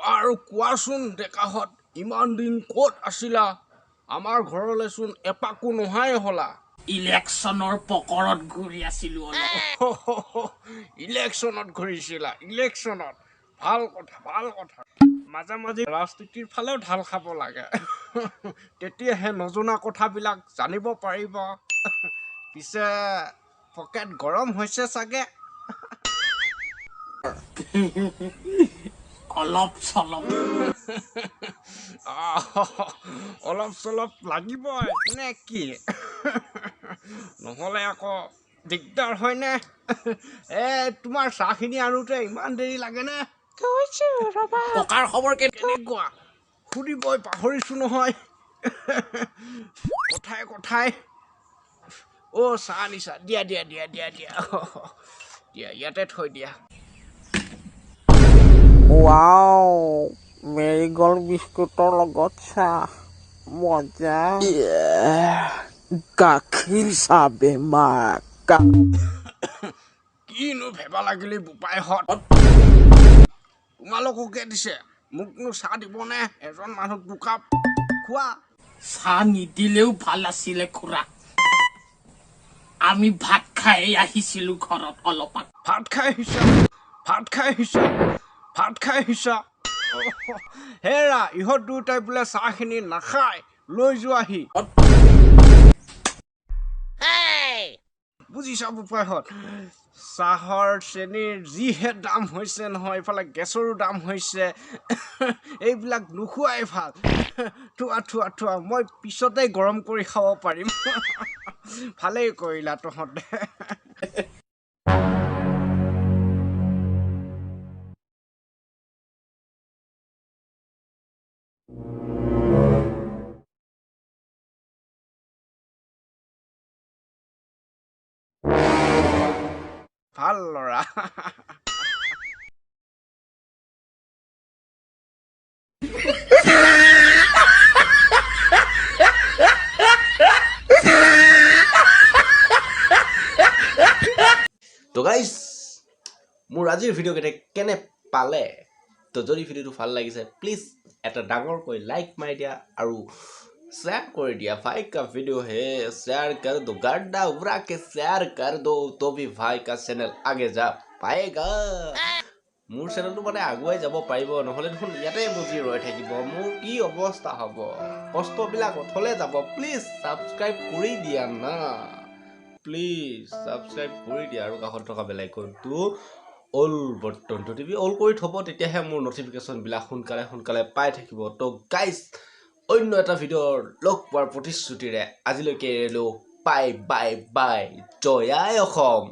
আৰু কোৱাচোন ডেকাহঁত ইমান দিন ক'ত আছিলা আমাৰ ঘৰলৈচোন এপাকো নহাই হলা ইলেকশ্যনৰ পকৰত ঘূৰি আছিলো ইলেকশ্যনত ঘূৰিছিলা ইলেকশ্যনত ভাল কথা মাজে মাজে ৰাজনীতিৰ ফালেও ঢাল খাব লাগে তেতিয়াহে নজনা কথাবিলাক জানিব পাৰিব পিছে পকেট গৰম হৈছে চাগে অলপ চলপ অলপ চলপ লাগিবই নে কি নহ'লে আকৌ দিগদাৰ হয়নে তোমাৰ চাহখিনি আনোতে ইমান দেৰি লাগেনে ককাৰ খবৰ কেনেকুৱা সুধিবই পাহৰিছো নহয় কথাই চাহ আনিছা দিয়া ইয়াতে থৈ দিয়া ৱাও মেৰিগ'ল্ড বিস্কুটৰ লগত চাহ মজা গাখীৰ চাহ বেমাৰ কিনো ভেবা লাগিলি বোপাইহঁত তোমালোককে দিছে মোকনো চাহ দিবনে এজন মানুহ দুকাপ খোৱা চাহ নিদিলেও ভাল আছিলে খুৰা আমি ভাত খাই আহিছিলো ঘৰত অলপমান ভাত খাই আহিছা হেৰা ইহঁত দুটাই বোলে চাহখিনি নাখায় লৈ যোৱাহি বুজিছা বোপাইহঁত চাহৰ চেনীৰ যিহে দাম হৈছে নহয় এইফালে গেছৰো দাম হৈছে এইবিলাক নোখোৱাই ভাল থোৱা মই পিছতে গৰম কৰি খাব পাৰিম ভালেই কৰিলা তহঁতে ভাল ল'ৰা তো গাইজ মোৰ আজিৰ ভিডিঅ'কেইটা কেনে পালে তো যদি ভিডিঅ'টো ভাল লাগিছে প্লিজ এটা ডাঙৰকৈ লাইক মাৰি দিয়া আৰু शेयर कर दिया भाई का वीडियो है शेयर कर दो गड्ढा उबरा के शेयर कर दो तो भी भाई का चैनल आगे जा पाएगा मोर चैनल तो माने आगुवाई যাব পাৰিব নহলে দেখোন ইয়াতে বজি ৰৈ থাকিব মোৰ কি অৱস্থা হ'ব কষ্টবিলাক অথলে যাব প্লিজ সাবস্ক্ৰাইব কৰি দিয়া না প্লিজ সাবস্ক্ৰাইব কৰি দিয়া আৰু কাষত থকা বেল আইকনটো অল বটনটো টিপি অল কৰি থব তেতিয়াহে মোৰ নটিফিকেশন বিলাক সোনকালে পাই থাকিব তো গাইজ অন্য এটা ভিডিঅ'ৰ লগ পোৱাৰ প্ৰতিশ্ৰুতিৰে আজিলৈকে এৰিলো বাই জয় আই অসম